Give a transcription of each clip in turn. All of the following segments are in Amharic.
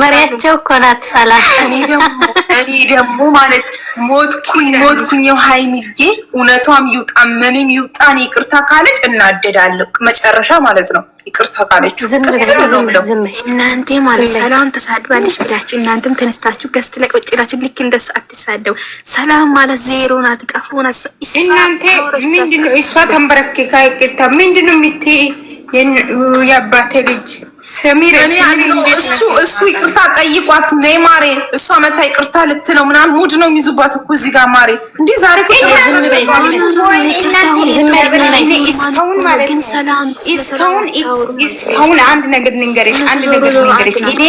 መሪያቸው እኮ ናት ሰላም። እኔ ደግሞ ማለት ሞትኩኝ ሃይሚዬ እውነቷም ይውጣ ምንም ይውጣ እኔ ይቅርታ ካለች እናደዳለሁ መጨረሻ ማለት ነው። ይቅርታ ካለች እናንተ ማለት ሰላም ተሳድባለች ብላችሁ እናንተም ተነስታችሁ ገስት ላይ ቁጭላችሁ ልክ እንደሱ አትሳደው። ሰላም ማለት ዜሮ ናት፣ ቀፎ ናት። እናንተ ምንድነው እሷ ተንበረከካ ይቅርታ ምንድነው የምትይ? የአባቴ ልጅ ሰሚር እሱ ይቅርታ ጠይቋት ነይ ማሬ። እሷ መታ ይቅርታ ልትለው ምናምን ሙድ ነው የሚይዙባት እኮ እዚህ ጋር ማሬ። እንዴ ዛሬ እኮ እስካሁን አንድ ነገር ልንገርሽ፣ እኔ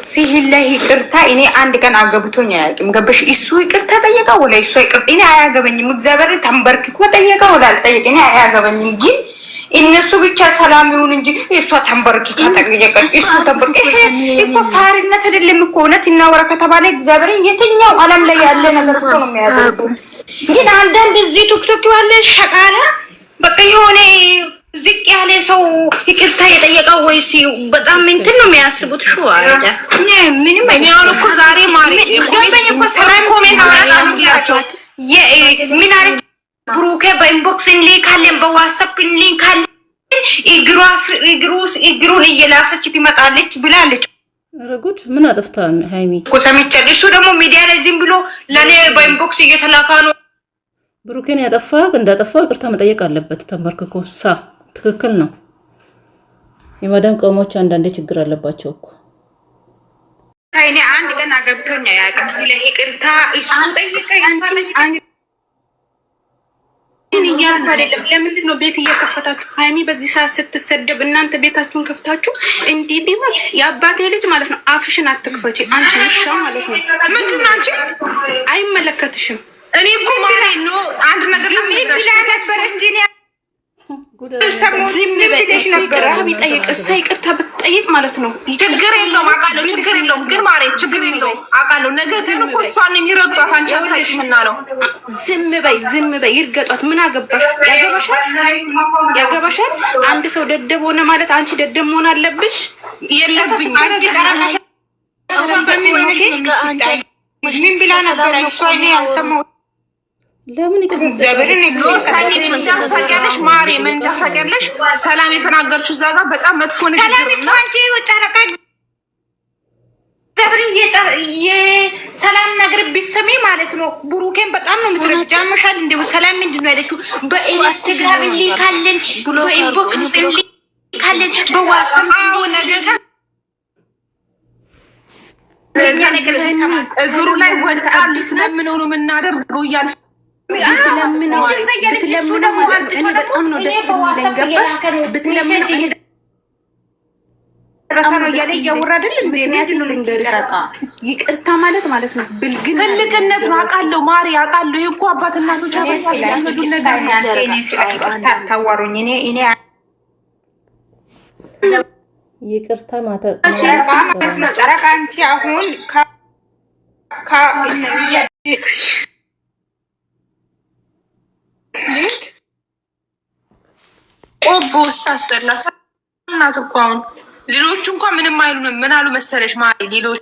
ሲሂላህ ይቅርታ እኔ አንድ ቀን አገብቶኝ አያውቅም። ገበሽ እሱ ይቅርታ ጠየቃ ወላ እሱ ይቅርታ እኔ አያገበኝም። እግዚአብሔር ተንበርክኮ ጠየቃ ወላ አልጠየቀ እኔ አያገበኝም። ግን እነሱ ብቻ ሰላም ይሁን እንጂ እሷ ተንበርክካ ጠየቀች። እሱ ተንበርክካ እኮ ፋሪነት አይደለም እኮ እውነት እናወራ ከተባለ እግዚአብሔር የትኛው ዓለም ላይ ያለ ነገር እኮ ነው የሚያደርገው። ግን አንዳንድ እዚህ ቲክቶክ ያለ ሸቃላ በቃ የሆነ ዝቅ ያለ ሰው ይቅርታ የጠየቀው ወይስ በጣም እንትን ነው የሚያስቡት? ሹ አይደ ምንም እኔ አሁን እኮ ዛሬ ማሪ ኮሜንት እኮ ሰራም ኮሜንት አወራላችሁ ምን አለች ብሩኬ በኢንቦክስ እንልካለን በዋትስአፕ እንልካለን እግሩን እየላሰች ትመጣለች ብላለች። ረጉድ ምን አጥፍታ ሃይሚ እኮ ሰምቻለሁ። እሱ ደግሞ ሚዲያ ላይ ዝም ብሎ ለኔ በኢንቦክስ እየተላካ ነው። ብሩኬን ያጠፋ እንዳጠፋ ይቅርታ መጠየቅ አለበት ተንበርክኮ። ትክክል ነው። የማዳም ቆሞች አንዳንዴ ችግር አለባቸው እኮ። እኔ አንድ ቀን አገብቶኛ ያቅም ሲለ ይቅርታ እሱ ጠይቀ አንቺ እያልኩ አይደለም። ለምንድን ነው ቤት እየከፈታችሁ ሃይሚ በዚህ ሰዓት ስትሰደብ እናንተ ቤታችሁን ከፍታችሁ? እንዲህ ቢሆን የአባቴ ልጅ ማለት ነው አፍሽን አትክፈቺ አንቺ ውሻ ማለት ነው። ምንድን ነው አንቺ አይመለከትሽም። እኔ እኮ ማለት ነው አንድ ነገር ይቅርታ ብትጠይቅ ማለት ነው ችግር የለውም አውቃለሁ። ችግር የለውም ግን ማሬ ችግር የለውም አውቃለሁ። ነገር ግን እኮ እሷን የሚረግጧት አንቺ አታውቂምና ነው። ዝም በይ ይርገጧት። ምን አገባሽ? ያገባሻል። አንድ ሰው ደደብ ሆነ ማለት አንቺ ደደብ መሆን አለብሽ? የለብኝም። ምን ብላ ነበር እሷ? እኔ አልሰማሁትም። ለምን ታውቂያለሽ ማሬ ምን ታውቂያለሽ? ሰላም የተናገርችው እዛ ጋር በጣም መጥፎ ነገር ነው። የሰላም ነገር ቢሰሚ ማለት ነው ብሩኬን በጣም ነው የምትረጃመሻል። እንደው ሰላም ምንድነው ያለችው? በኢንስታግራም እንልካለን፣ በኢንቦክስ እንልካለን፣ በዋትስአፕ ነገር እግሩ ላይ ወድቃል ስለምንሆኑ የምናደርገው እያልሽ ብትለምነው እኔ በጣም ነው ደስ የሚለኝ። ገባሽ? ብትለምነው ረሳ ነው እያለ እያወራ አይደለም። ምክንያቱም ይቅርታ ማለት ነው ብልግና ትልቅነት ነው። አውቃለሁ ማሪ አውቃለሁ። ይሄ እኮ አባትና ሶቻቸው ያስለምዱ ነገር ታዋሩኝ። እኔ ይቅርታ ማለት ጨረቃ አንቺ አሁን ቆቦ ውስጥ አስጠላ ሳናት እኮ አሁን ሌሎቹ እንኳን ምንም አይሉንም። ምን አሉ መሰለሽ ማሪ ሌሎቹ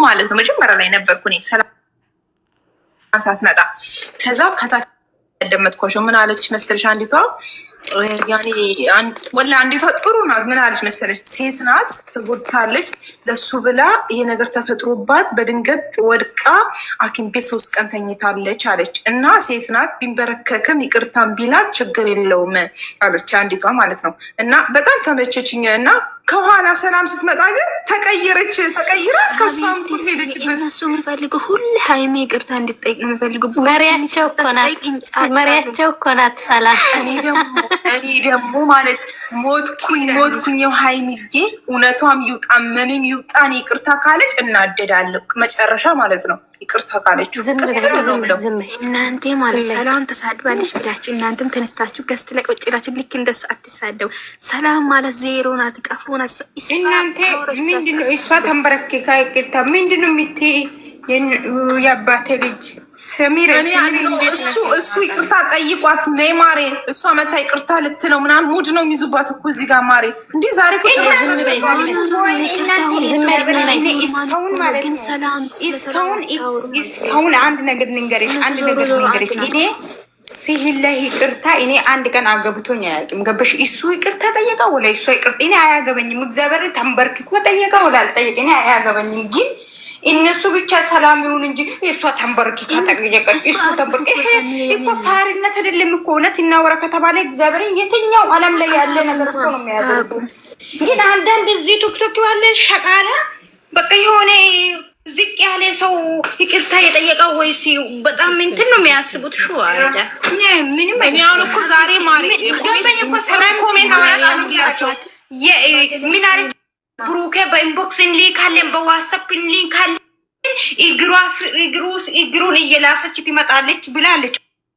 ማለት ነው መጀመሪያ ላይ ነበርኩ እኔ ሰላም ሳትመጣ ከዛ ከታች ያደመጥኳቸው ምን አለች መሰለሽ አንዲቷ ያኔ ወላ አንዲቷ ጥሩ ናት። ምን አለች መሰለሽ ሴት ናት ተጎድታለች። ለሱ ብላ ይሄ ነገር ተፈጥሮባት በድንገት ወድቃ ሐኪም ቤት 3 ቀን ተኝታለች አለች። እና ሴት ናት ቢንበረከክም ይቅርታም ቢላት ችግር የለውም አለች አንዲቷ ማለት ነው። እና በጣም ተመቸችኝ። እና ከኋላ ሰላም ስትመጣ ግን ተቀይራ ከሷም ሄደችበት። እነሱ የሚፈልገው ሁሉ ሃይሚ ይቅርታ እንድትጠይቅ ነው የሚፈልገው። መሪያቸው እኮ ናት ሰላም። እኔ ደግሞ ማለት ሞትኩኝ ሃይሚዬ እውነቷም ይውጣ ምንም ይውጣ እኔ ይቅርታ ካለች እናደዳለሁ መጨረሻ ማለት ነው። ይቅርታ ካለች እናንተ ማለት ሰላም ተሳድባለች ብላችሁ እናንተም ተነስታችሁ ገስት ላይ ቁጭላችሁ ልክ እንደሱ አትሳደው። ሰላም ማለት ዜሮ ናት፣ ቀፎ ናት። እናንተ ምንድነው እሷ ተንበረከካ ይቅርታ ምንድነው የምትይ? የአባቴ ልጅ ሰሚር እሱ ይቅርታ ጠይቋት ነይ ማሬ። እሷ መታ ይቅርታ ልትለው ምናምን ሙድ ነው የሚይዙባት እኮ እዚህ ጋር ማሬ። እንዴ ዛሬ እኮ እስካሁን አንድ ነገር ንገሪሽ፣ እኔ ሲሂላህ ይቅርታ እኔ አንድ ቀን አገብቶኝ አያውቅም። ገበሽ እሱ ይቅርታ ጠየቀ ወላ እሱ ይቅርታ እኔ አያገበኝም። እግዚአብሔር ተንበርክኮ ጠየቀ ወላ አልጠየቀ እኔ አያገበኝም። ግን እነሱ ብቻ ሰላም ይሁን እንጂ እሷ ተንበርክካ ጠየቀች። እሱ ተንበርክካ እኮ ፋሪነት አይደለም እኮ እውነት እናወራ ከተባለ እግዚአብሔር የትኛው ዓለም ላይ ያለ ነገር እኮ ነው የሚያደርገው። ግን አንዳንድ እዚህ ቲክቶክ ያለ ሸቃላ በቃ የሆነ ዝቅ ያለ ሰው ይቅርታ የጠየቀው ወይስ በጣም እንትን ነው የሚያስቡት? ሹ አይደል ምንም እኔ አሁን እኮ ዛሬ ማሪ ኮሜንት አወራላችሁ ምን አለች ብሩኬ በኢንቦክስ ሊንካለን በዋትስአፕ ሊንካለን እግሩን እየላሰች ትመጣለች ብላለች።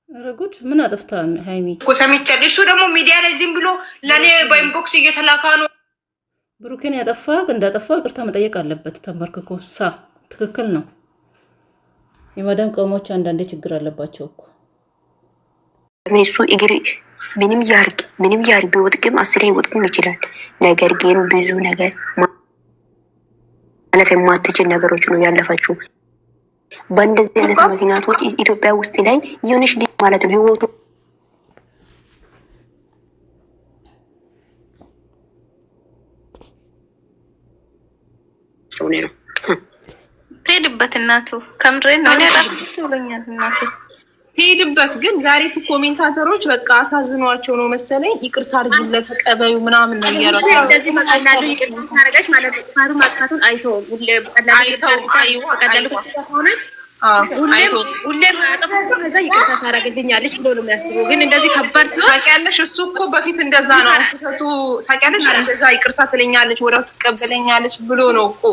ረጉድ ምን አጥፍታ ሃይሚ እኮ ሰምቻለሁ። እሱ ደግሞ ሚዲያ ላይ ዝም ብሎ ለኔ በኢንቦክስ እየተላካ ነው። ብሩኬን ያጠፋ እንዳጠፋ ይቅርታ መጠየቅ አለበት ተንበርክኮ። ትክክል ነው። የማዳም ቀሞች አንዳንዴ ችግር አለባቸው እኮ እሱ እግር ምንም ያርግ ቢወጥቅም አስሬ ይወጥቅም ይችላል። ነገር ግን ብዙ ነገር ማለት የማትችል ነገሮች ነው ያለፈችው። በእንደዚህ አይነት ምክንያቶች ኢትዮጵያ ውስጥ ላይ የሆነች ልጅ ማለት ነው ህይወቱ ነው ትሄድበት እናቱ ከምድሬ ነው ያላችሁ ብሎኛል። እናቱ ትሄድበት። ግን ዛሬ ኮሜንታተሮች በቃ አሳዝኗቸው ነው መሰለኝ ይቅርታ አድርግለት ተቀበዩ ምናምን ነው ያለው። እንደዚህ መቀናሉ ይቅርታ ታረጋች ማለት ነው። ማሩ ማጥፋቱን አይተው ሁሌም አጠፋው ከዛ ይቅርታ ታረጋግልኛለች ብሎ ነው የሚያስበው። ግን እንደዚህ ከባድ ሲሆን ታውቂያለሽ፣ እሱ እኮ በፊት እንደዛ ነው ስህተቱ። ታውቂያለሽ፣ እንደዛ ይቅርታ ትለኛለች ወዲያው ትቀበለኛለች ብሎ ነው እኮ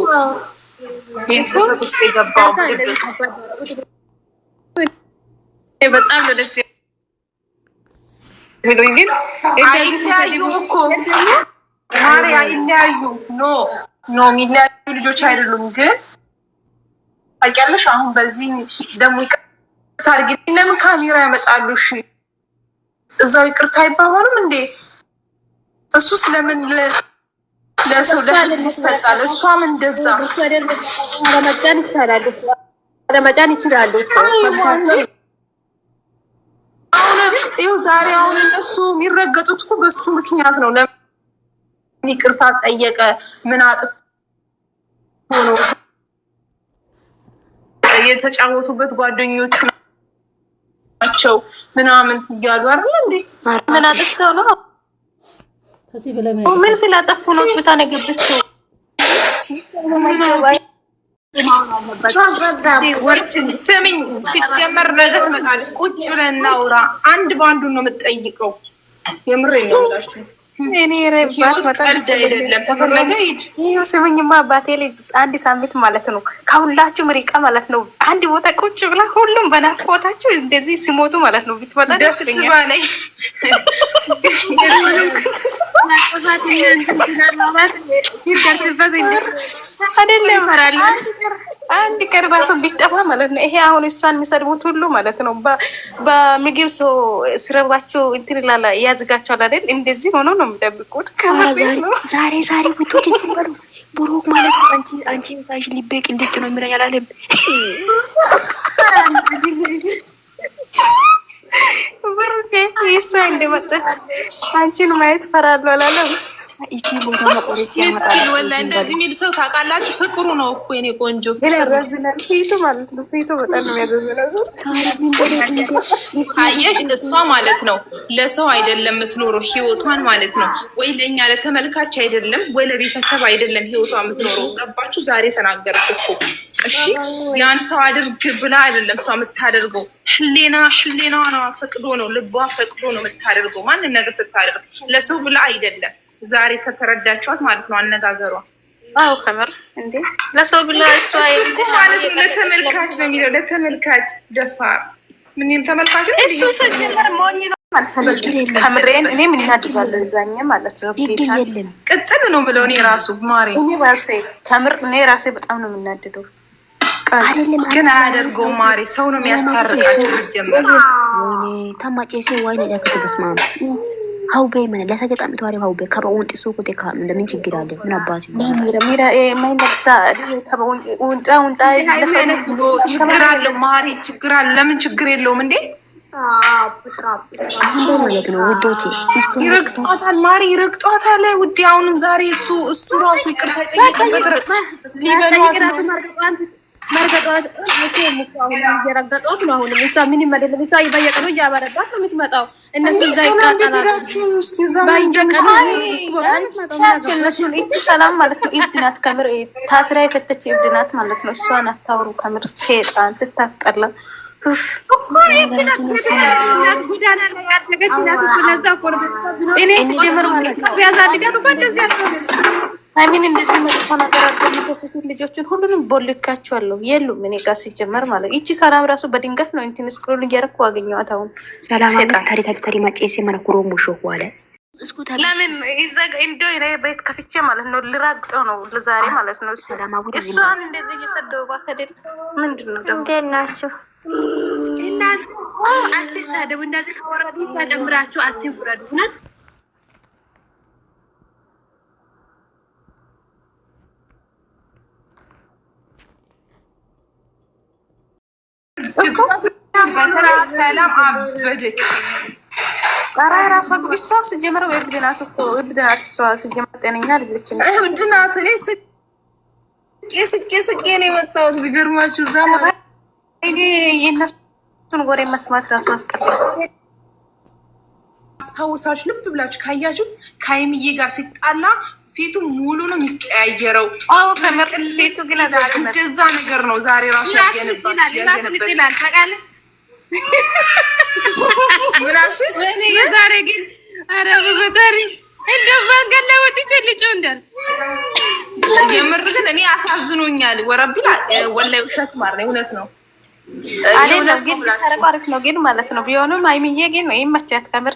ይሄን ስህተት ውስጥ የገባው። በጣም ነው ደስ ይለኝ። ግን አይለያዩ እኮ ማሪ አይለያዩ ኖ የሚለያዩ ልጆች አይደሉም። ግን ታውቂያለሽ አሁን በዚህ ደግሞ ይቅርታ አድርጊልኝ ለምን ካሜራ ያመጣሉ? እሺ እዛው ይቅርታ አይባባሉም እንዴ? እሱ ስለምን ለሰው ለህዝብ ይሰጣል? እሷም እንደዛ ለመጫን ይችላሉ። ይኸው ዛሬ አሁን እነሱ የሚረገጡት እኮ በሱ ምክንያት ነው። ለምን ይቅርታ ጠየቀ? ምን አጥፍ ሆኖ የተጫወቱበት ጓደኞቹ ናቸው ምናምን እያሉ አይደል እንዴ? ምን አጥፍተው ነው? ከዚህ በላይ ምን ስላጠፉ ነው ሆስፒታል የገባችው? ስሚኝ፣ ሲጀመር ነገ ትመጣለች። ቁጭ ብለን እናውራ። አንድ በአንዱን ነው የምትጠይቀው። የምሬን ነው የምላችሁ። እኔ ረባት ቀልድ አይደለም። ተፈለገ ሂድ። ይኸው ስሙኝማ አባቴ ልጅ አንድ ሳምንት ማለት ነው ከሁላችሁም ሪቃ ማለት ነው አንድ ቦታ ቁጭ ብላ ሁሉም በናፍቆታችሁ እንደዚህ ሲሞቱ ማለት ነው ብትመጣ ደስ ይለኛል። አይደለም አንድ ቀን ራሱ ቢጠፋ ማለት ነው። ይሄ አሁን እሷን የሚሰድቡት ሁሉ ማለት ነው በምግብ ሰው ስረባቸው እንትን ላላ ያዝጋቸዋል አይደል? እንደዚህ ሆኖ ነው የሚጠብቁት። ዛሬ ውጡ ሲበሉ ብሩክ ማለት አንቺ ሳይሽ ሊበቅ እንዴት ነው የሚለኝ አላለም? ብሩክ እሷ እንደመጣች አንቺን ማየት ፈራለሁ አላለም? እቺ ቦታ መቆረጥ ያመጣል። ወላሂ እንደዚህ የሚል ሰው ታውቃላችሁ? ፍቅሩ ነው እኮ የኔ ቆንጆ። ያሳዝናል። ፊቱ ማለት ነው ፊቱ በጣም ነው የሚያሳዝነው። አየሽ፣ እሷ ማለት ነው ለሰው አይደለም የምትኖረው ህይወቷን ማለት ነው። ወይ ለኛ ለተመልካች አይደለም ወይ ለቤተሰብ አይደለም ህይወቷ የምትኖረው። ገባችሁ? ዛሬ ተናገረች እኮ እሺ፣ ያን ሰው አድርግ ብላ አይደለም እሷ የምታደርገው። ህሊና ነው ፈቅዶ ነው ልቧ ፈቅዶ ነው የምታደርገው። ማንን ነገር ስታደርግ ለሰው ብላ አይደለም። ዛሬ ከተረዳችኋት ማለት ነው አነጋገሯ። አው ከምር እንዴ ለሰው ብላ እሷ ማለት ነው ለተመልካች ነው የሚለው። ለተመልካች ደፋር ምንም ተመልካች ነው እሱ ሰጀመር ሞኝ ነው ማለት ነው። ከምሬን እኔ ምን እናድርጋለሁ እዛኛ ማለት ነው። ቅጥል ነው ብለው እኔ ራሱ ማሪ እኔ ራሴ ከምር እኔ ራሴ በጣም ነው የምናደደው። ግን አያደርገውም። ማሪ ሰው ነው የሚያስታርቃቸው ሲጀመር። ወይኔ ታማጨሴ ወይኔ ያከተ በስማም ሀውቤ ምን ለሰገጣም ተዋሪ ሀውቤ ከበውን ጥሱ ኮቴ ካም ለምን ችግር አለ? ምን አባቱ ሚራ ማይነሳ ከበውን ኡንጣ ችግር አለ ማሪ ችግር አለ። ለምን ችግር የለውም እንዴ? አሁን ማለት ነው ውዶቼ ይረግጧታል፣ ማሪ ይረግጧታል ውዴ። አሁንም ዛሬ እሱ ራሱ ይቅርታ ይጠይቅበት ሊበሏት ነው መርገጧት እየረገጧት ነው። አሁንም እሷ ምን ይመደለም እሷ በየቀኑ እያበረዷት ነው የምትመጣው። እነሱ እዛ ይቃጠላሉ። ሰላም ማለት ነው። ኢብድ ናት ከምር ታስራ የፈተች ኢብድ ናት ማለት ነው። እሷን አታውሩ ከምር ሴጣን ስታስጠላ እኔ ሲጀምር ማለት ነው ምን እንደዚህ መጥፎ ነገር አድርገው ልጆችን ሁሉንም ቦልካቸዋለሁ የሉም እኔ ጋር ሲጀመር ማለት ይቺ ሰላም ራሱ በድንገት ነው እንትን ስክሮል እያደረኩ አገኘኋት። አሁን ሰላም ታሪ ማጨሴ ማነኩሮ ሙሾ ዋለ ለምን ይዘጋ እንዶ ቤት ከፍቼ ማለት ነው ልራግጦ ነው ለዛሬ ማለት ነው። ሰላማዊ እሷን እንደዚህ እየሰደው ባከደል ምንድነው ደግሞ እንዴት ናችሁ? እናት አትሳደቡ። እንደዚህ ተወረዱ ተጨምራችሁ አትውረዱ። እውነት ሰላም አበደች። ኧረ ራሷ እሷ ሲጀምር እብድ ናት እኮ እብድ ናት። እሷ ሲጀምር ጤነኛ አይደለችም። እብድ ናት። እኔ ስቄ ነው የመጣሁት። ቢገርማችሁ እዛ ማለት እኔ የእነሱን ወሬ መስማት ራሱ አስጠላኝ። አስታውሳችሁ ልብ ብላችሁ ካያችሁት ከሀይሚዬ ጋር ሲጣላ ፊቱ ሙሉ ነው የሚቀያየረው። አዎ ከመርሌቱ ግን እንደዛ ነገር ነው ዛሬ ራሱ ያገነበት ምናሽ እኔ ዛሬ ግን አረ በፈጣሪ እንደው ባንገላ ወጥቼ ልጭው እንዳል የምር ግን እኔ አሳዝኖኛል። ወረቢላ ወላሂ ውሸት ማርነ እውነት ነው። አይደለም ግን ተረቋሪፍ ነው ግን ማለት ነው። ቢሆንም አይሚዬ ግን ይመቻት ከምር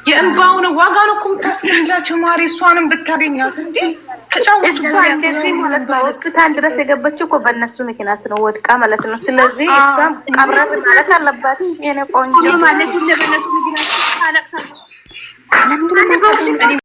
የእንባውን ዋጋ ነው እኮ የምታስገኝላቸው ማሪ። እሷንም ብታገኛት እንዴ እሷ እንደዚህ ማለት ነው ሆስፒታል ድረስ የገባችው እኮ በእነሱ ምክንያት ነው ወድቃ ማለት ነው። ስለዚህ እሷም ቀብረብ ማለት አለባት የኔ ቆንጆ ማለት ነው።